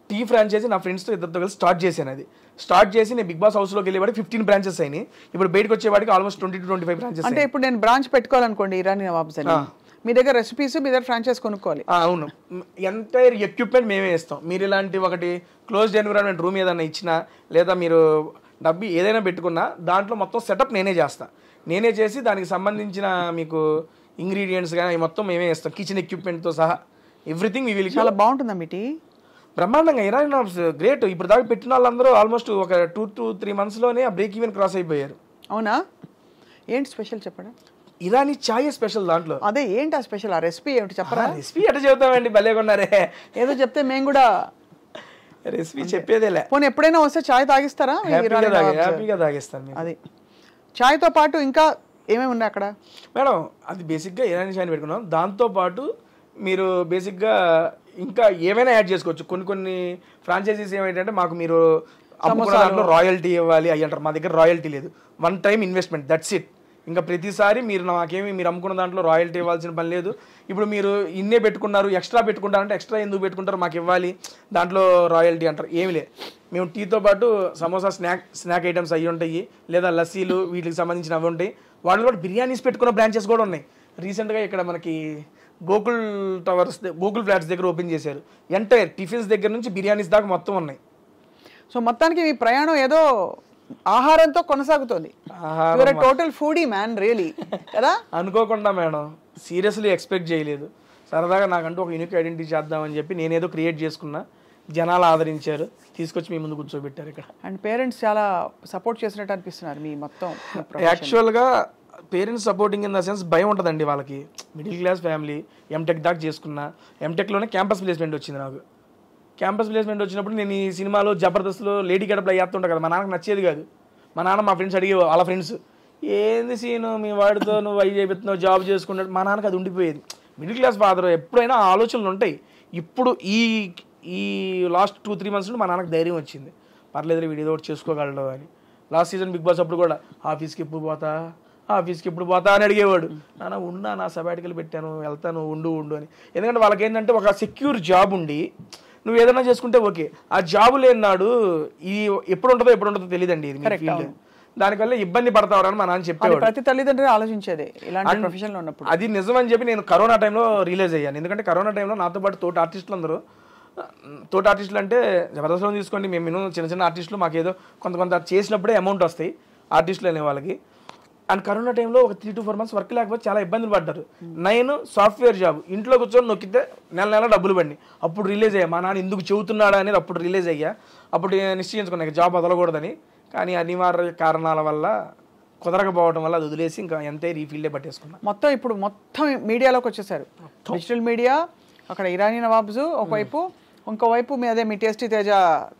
Tea franchise నా ఫ్రెండ్స్తో ఇద్దరితో కలిసి స్టార్ట్ చేశాను. అది స్టార్ట్ చేసి నేను బిగ్ బాస్ హౌస్లోకి వెళ్ళేవాడికి 15 బ్రాంచెస్ అయినాయి. ఇప్పుడు బయటకు వచ్చేవాడికి ఆల్మోస్ట్ 20-25 బ్రాంచెస్. అంటే ఇప్పుడు నేను బ్రాంచ్ పెట్టుకోవాలనుకోండి ఇరానీ నవాబ్స్ అని, మీ దగ్గర రెసిపీస్, మీ దగ్గర ఫ్రాంచైజ్ కొనుక్కోవాలి. అవును, ఎంటైర్ ఎక్విప్మెంట్ మేమే ఇస్తాం. మీరు ఇలాంటి ఒకటి క్లోజ్డ్ ఎన్విరాన్మెంట్ రూమ్ ఏదైనా ఇచ్చినా, లేదా మీరు డబ్బు ఏదైనా పెట్టుకున్నా దాంట్లో మొత్తం సెటప్ నేనే చేస్తాను. నేనే చేసి దానికి సంబంధించిన మీకు ఇంగ్రీడియంట్స్ కానీ మొత్తం మేమే ఇస్తాం, కిచెన్ ఎక్విప్మెంట్తో సహా ఎవ్రీథింగ్. చాలా బాగుంటుందా మీ టీ? బ్రహ్మాండంగా. Irani nawabs great. ఇప్పుడు దాకా పెట్టిన వాళ్ళందరూ ఆల్మోస్ట్ ఒక 2 to 3 monthsలోనే ఆ బ్రేక్ ఈవెన్ క్రాస్ అయిపోయారు. అవునా? ఏంటి స్పెషల్ చెప్పండి. ఇరానీ చాయ్ స్పెషల్ దాంట్లో. అదే ఏంటి ఆ స్పెషల్? ఆ రెసిపీ ఏమిటి చెప్పరా? రెసిపీ ఎట్లా చెబుతామండి, భలే కొన్నారే. ఏదో చెప్తే మేము కూడా రెసిపీ చెప్పేదేలే. పోనీ ఎప్పుడైనా వస్తే చాయ్ తాగిస్తారా? హ్యాపీగా తాగిస్తాను. అది చాయ్తో పాటు ఇంకా ఏమేమి ఉన్నాయి అక్కడ మేడం? అది బేసిక్గా ఇరానీ చాయ్ పెట్టుకున్నాం. దాంతోపాటు మీరు బేసిక్గా ఇంకా ఏమైనా యాడ్ చేసుకోవచ్చు. కొన్ని ఫ్రాంచైజీస్ ఏమైందంటే, మాకు మీరు అమ్ముకున్న దాంట్లో రాయల్టీ ఇవ్వాలి అయ్యి అంటారు. మా దగ్గర రాయల్టీ లేదు, 1 time ఇన్వెస్ట్మెంట్, దట్స్ ఇట్. ఇంకా ప్రతిసారి మీరు మీరు అమ్ముకున్న దాంట్లో రాయల్టీ ఇవ్వాల్సిన పని లేదు. ఇప్పుడు మీరు ఇన్నే పెట్టుకున్నారు, ఎక్స్ట్రా పెట్టుకుంటారంటే ఎక్స్ట్రా ఎందుకు పెట్టుకుంటారు, మాకు ఇవ్వాలి, దాంట్లో రాయల్టీ అంటారు. ఏమి లేదు. మేము టీతో పాటు సమోసా స్నాక్ ఐటమ్స్ అవి ఉంటాయి, లేదా లస్సీలు వీటికి సంబంధించిన అవి ఉంటాయి. వాళ్ళు కూడా బిర్యానీస్ పెట్టుకున్న బ్రాంచెస్ కూడా ఉన్నాయి. రీసెంట్గా ఇక్కడ మనకి గోకుల్ ఫ్లాట్స్ దగ్గర ఓపెన్ చేశారు. ఎంటైర్ టిఫిన్స్ దగ్గర నుంచి బిర్యానీస్ దాకా మొత్తం ఉన్నాయి. సో మొత్తానికి మీ ప్రయాణం ఏదో ఆహారంతో కొనసాగుతుంది. టోటల్ ఫుడీ మ్యాన్ రియలీ కదా. అనుకోకుండా మేడం, సీరియస్లీ ఎక్స్పెక్ట్ చేయలేదు. సరదాగా నాకంటూ ఒక యూనిక్ ఐడెంటిటీ చేద్దామని చెప్పి నేనేదో క్రియేట్ చేసుకున్నా. జనాలు ఆదరించారు, తీసుకొచ్చి మీ ముందు కూర్చోబెట్టారు ఇక్కడ. అండ్ పేరెంట్స్ చాలా సపోర్ట్ చేసినట్టు అనిపిస్తున్నారు మీ మొత్తం. యాక్చువల్గా parents supporting in the sense భయం ఉంటుందండి వాళ్ళకి. మిడిల్ క్లాస్ ఫ్యామిలీ, ఎంటెక్ దాకా చేసుకున్నా. ఎంటెక్లోనే క్యాంపస్ ప్లేస్మెంట్ వచ్చింది నాకు. క్యాంపస్ ప్లేస్మెంట్ వచ్చినప్పుడు నేను ఈ సినిమాలో జబర్దస్త్లో లేడీ గడపలో వేస్తుంటా కదా, మా నాన్నకు నచ్చేది కాదు. మా నాన్న మా ఫ్రెండ్స్ అడిగే వాళ్ళ ఫ్రెండ్స్ ఏంది సీను మీ వాడితో నువ్వు అవి చేపిస్తున్నావు జాబ్ చేసుకున్నాడు. మా నాన్నకి అది ఉండిపోయేది. మిడిల్ క్లాస్ ఫాదర్ ఎప్పుడైనా ఆలోచనలు ఉంటాయి. ఇప్పుడు ఈ లాస్ట్ 2-3 months నుండి మా నాన్నకు ధైర్యం వచ్చింది. పర్లేదు వీడు ఏదో ఒకటి చేసుకోగలడు అని. లాస్ట్ సీజన్ బిగ్ బాస్ అప్పుడు కూడా ఆఫీస్కి ఎప్పుడు పోతా అని అడిగేవాడు. నాన్న ఉన్నా నా సబాటికలు పెట్టాను వెళ్తాను ఉండు అని. ఎందుకంటే వాళ్ళకి ఏంటంటే ఒక సెక్యూర్ జాబ్ ఉండి నువ్వు ఏదైనా చేసుకుంటే ఓకే, ఆ జాబు లేనాడు ఇది ఎప్పుడు ఉంటుందో తెలియదండి. ఇది ఫీల్డ్ దానివల్ల ఇబ్బంది పడతావని మా నాన్న చెప్పేవాడు. ప్రతి తల్లిదండ్రులు ఆలోచించేది ఇలాంటి ప్రొఫెషన్లో ఉన్నప్పుడు. అది నిజమని చెప్పి నేను కరోనా టైంలో రియలైజ్ అయ్యాను. ఎందుకంటే కరోనా టైంలో నాతో పాటు తోటి ఆర్టిస్టులు అంటే జబర్దస్త్లో తీసుకోండి, మేము చిన్న ఆర్టిస్టులు మాకేదో కొంత చేసినప్పుడే అమౌంట్ వస్తాయి ఆర్టిస్టులు అనే వాళ్ళకి. అండ్ కరోనా టైంలో ఒక 3 to 4 months వర్క్ లేకపోతే చాలా ఇబ్బందులు పడ్డారు. నేను సాఫ్ట్వేర్ జాబ్ ఇంట్లో కూర్చొని నొక్కితే నెల డబ్బులు పడి అప్పుడు రిలీజ్ అయ్యా. మా నాన్న ఎందుకు చెబుతున్నాడా అనేది అప్పుడు రిలీజ్ అయ్యా. అప్పుడు నిశ్చయించుకున్నా జాబ్ వదలకూడదని. కానీ అనివార్య కారణాల వల్ల కుదరకపోవడం వల్ల అది వదిలేసి ఇంకా ఎంతే ఈ ఫీల్డే పట్టేసుకున్నా. ఇప్పుడు మొత్తం మీడియాలోకి వచ్చేసారు. డిజిటల్ మీడియా, అక్కడ ఇరానీ నవాబ్స్ ఒకవైపు, ఇంకోవైపు మీ టేస్టీ తేజ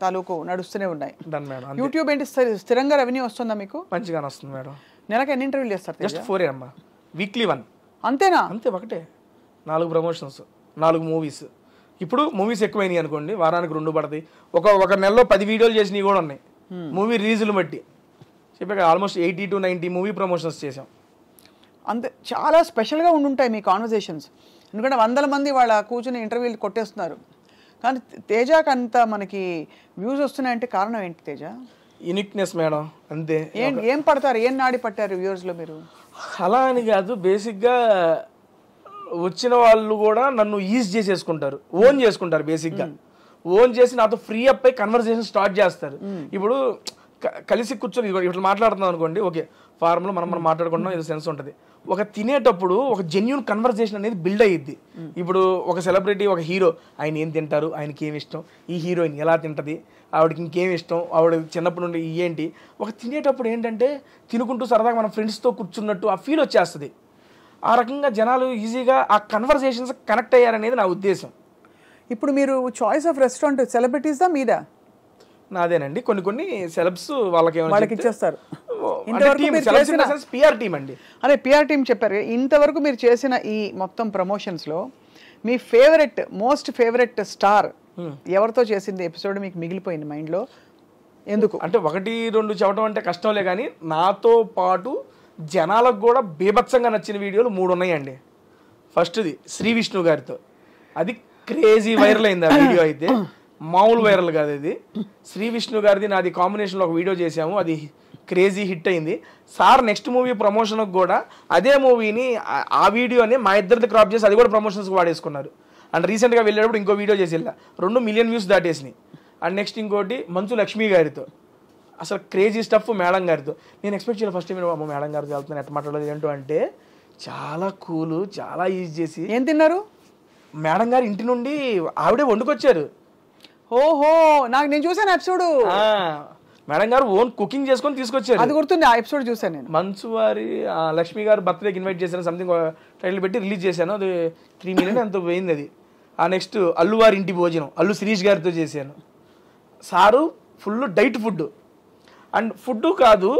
తాలూకు నడుస్తూనే ఉన్నాయి. యూట్యూబ్ ఏంటి స్థిరంగా రెవెన్యూ వస్తుందా మీకు? మంచిగానే వస్తుంది మేడం. నెలకు ఎన్ని ఇంటర్వ్యూలు చేస్తారు? జస్ట్ 4 అమ్మా, వీక్లీ 1. అంతేనా? అంతే, ఒకటే 4 ప్రమోషన్స్, 4 మూవీస్. ఇప్పుడు మూవీస్ ఎక్కువైనాయి అనుకోండి, వారానికి 2 పడతాయి. ఒక నెలలో 10 వీడియోలు చేసినవి కూడా ఉన్నాయి మూవీ రిలీజులు బట్టి. చెప్పాక ఆల్మోస్ట్ 80 to 90 మూవీ ప్రమోషన్స్ చేసాం. అంతే, చాలా స్పెషల్గా ఉండుంటాయి మీ కాన్వర్జేషన్స్. ఎందుకంటే 100 మంది వాళ్ళ కూర్చుని ఇంటర్వ్యూలు కొట్టేస్తున్నారు. కానీ తేజకి అంత మనకి వ్యూస్ వస్తున్నాయంటే కారణం ఏంటి తేజ? యూనిక్నెస్ మేడం, అంతే. ఏం పడతారు, ఏం నాడి పట్టారు వ్యూవర్స్లో మీరు? అలా అని కాదు, బేసిక్గా వచ్చిన వాళ్ళు కూడా నన్ను ఈజ్ చేసేసుకుంటారు, ఓన్ చేసుకుంటారు. బేసిక్గా ఓన్ చేసి నాతో ఫ్రీ అప్ అయి కన్వర్సేషన్ స్టార్ట్ చేస్తారు. ఇప్పుడు కలిసి కూర్చొని ఇట్లా మాట్లాడుతున్నాం అనుకోండి, ఓకే ఫార్మ్లో మనం మాట్లాడుకుంటున్నాం, ఏదో సెన్స్ ఉంటుంది. ఒక తినేటప్పుడు ఒక జెన్యూన్ కన్వర్సేషన్ అనేది బిల్డ్ అయ్యిద్ది. ఇప్పుడు ఒక సెలబ్రిటీ, ఒక హీరో, ఆయన ఏం తింటారు, ఆయనకి ఏమి ఇష్టం, ఈ హీరోయిన్ ఎలా తింటుంది, ఆవిడకి ఇంకేమి ఇష్టం, ఆవిడ చిన్నప్పటి నుండి ఏంటి, ఒక తినేటప్పుడు ఏంటంటే తినుకుంటూ సరదాగా మన ఫ్రెండ్స్తో కూర్చున్నట్టు ఆ ఫీల్ వచ్చేస్తుంది. ఆ రకంగా జనాలు ఈజీగా ఆ కన్వర్సేషన్స్ కనెక్ట్ అయ్యారనేది నా ఉద్దేశం. ఇప్పుడు మీరు చాయిస్ ఆఫ్ రెస్టారెంట్ సెలబ్రిటీస్దా మీదా? నాదేనండి. కొన్ని సెలబ్స్ వాళ్ళకి ఇచ్చేస్తారు. పిఆర్ టీమ్ అండి. అదే పిఆర్ టీమ్ చెప్పారు. ఇంతవరకు మీరు చేసిన ఈ మొత్తం ప్రమోషన్స్లో మీ మోస్ట్ ఫేవరెట్ స్టార్ ఎవరితో చేసింది ఎపిసోడ్ మీకు మిగిలిపోయింది మైండ్లో? ఎందుకు అంటే 1-2 చెప్పడం అంటే కష్టంలే, కానీ నాతో పాటు జనాలకు కూడా బీభత్సంగా నచ్చిన వీడియోలు 3 ఉన్నాయండి. ఫస్ట్ది శ్రీ విష్ణు గారితో, అది క్రేజీ వైరల్ అయింది ఆ వీడియో. అయితే మామూలు వైరల్ కాదు ఇది. శ్రీ విష్ణు గారిది నాది కాంబినేషన్లో ఒక వీడియో చేసాము, అది క్రేజీ హిట్ అయింది. సార్ నెక్స్ట్ మూవీ ప్రమోషన్కి కూడా అదే మూవీని ఆ వీడియోని మా ఇద్దరిది క్రాప్ చేసి అది కూడా ప్రమోషన్స్కి వాడేసుకున్నారు. అండ్ రీసెంట్గా వెళ్ళేటప్పుడు ఇంకో వీడియో చేసి 2 million వ్యూస్ దాటేసినాయి. అండ్ నెక్స్ట్ ఇంకోటి మంచు లక్ష్మి గారితో, అసలు క్రేజీ స్టఫ్ మేడం గారితో. నేను ఎక్స్పెక్ట్ చేయాలి ఫస్ట్ టైం అమ్మ మేడం గారితో వెళ్తున్నాను ఎట్లా మాట్లాడలేదు ఏంటో అంటే, చాలా కూల్, చాలా ఈజీ చేసి. ఏం తిన్నారు? మేడం గారు ఇంటి నుండి ఆవిడే వండుకొచ్చారు. ఓహో, నేను చూసాను ఎపిసోడ్. మేడం గారు ఓన్ కుకింగ్ చేసుకొని తీసుకొచ్చారు. అది గుర్తుంది, ఆ ఎపిసోడ్ చూసాను నేను. మంచు వారి లక్ష్మి గారు బర్త్డేకి ఇన్వైట్ చేశాను, సంథింగ్ టైటిల్ పెట్టి రిలీజ్ చేశాను. అది 3 million అంత పోయింది అది. ఆ నెక్స్ట్ అల్లు వారి ఇంటి భోజనం అల్లు శిరీష్ గారితో చేశాను. Sir full diet food. And food కాదు,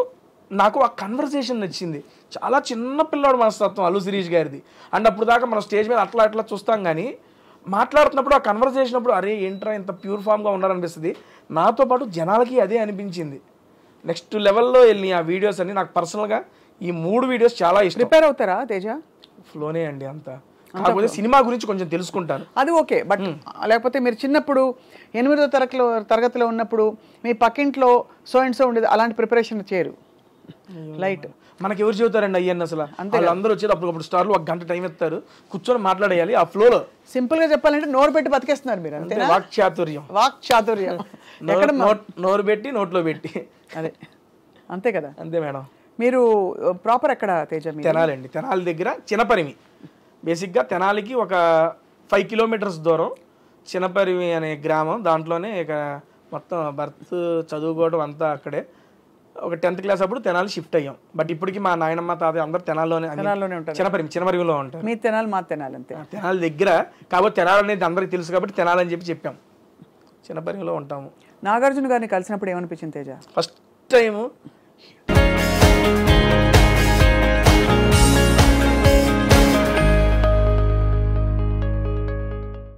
నాకు ఆ కన్వర్సేషన్ నచ్చింది. చాలా చిన్న పిల్లాడు మనస్తత్వం అల్లు శిరీష్ గారిది. అండ్ అప్పుడు దాకా మనం స్టేజ్ మీద అట్లా చూస్తాం, కానీ మాట్లాడుతున్నప్పుడు ఆ కన్వర్సేషన్ అప్పుడు అరే ఏంట్రా ఇంత ప్యూర్ ఫామ్గా ఉన్నారనిపిస్తుంది. నాతో పాటు జనాలకి అదే అనిపించింది. నెక్స్ట్ లెవెల్లో వెళ్ళి ఆ వీడియోస్ అన్ని నాకు పర్సనల్గా ఈ 3 వీడియోస్ చాలా ఇష్టం. ప్రిపేర్ అవుతారా తేజ? ఫ్లోనే అండి అంతా. కాకపోతే సినిమా గురించి కొంచెం తెలుసుకుంటాను, అది ఓకే. బట్ లేకపోతే మీరు చిన్నప్పుడు 8వ తరగతిలో ఉన్నప్పుడు మీ పక్కింట్లో సో అండ్ సో ఉండేది, అలాంటి ప్రిపరేషన్ చేయరు? లైట్ మనకి ఎవరు చెబుతారండి అయ్యన్న అసలు? అందరూ వచ్చేది అప్పుడు స్టార్లు 1 గంట టైం ఇస్తారు, కూర్చొని మాట్లాడేయాలి ఆ ఫ్లోలో. సింపుల్ గా చెప్పాలంటే నోరు పెట్టి బతికేస్తున్నారు మీరు. అంతే, వాక్చాతుర్యం నోరు పెట్టి నోట్లో పెట్టి, అదే అంతే కదా. అంతే మేడం. మీరు ప్రాపర్ ఎక్కడ తేజ? తెనాలి అండి. తెనాలి దగ్గర చినపరిమి. బేసిక్గా తెనాలికి ఒక 5 kilometers దూరం చినపరిమి అనే గ్రామం. దాంట్లోనే ఇక మొత్తం బర్త్ చదువుకోవడం అంతా అక్కడే. ఒక 10th class అప్పుడు తెనాలి షిఫ్ట్ అయ్యాం. బట్ ఇప్పటికి మా నాయనమ్మ తాతయ్య అందరూ తెనాలిలోనే ఉంటారు. చినపరిమిలో ఉంటారు. మీ తెనాలి మా తెనాలి అంతే. తెనాలి దగ్గర కాబట్టి తెనాలి అనేది అందరికి తెలుసు కాబట్టి తెనాలి అని చెప్పాం. చినపరిమిలో ఉంటాము. నాగార్జున గారిని కలిసినప్పుడు ఏమనిపించింది తేజ? First time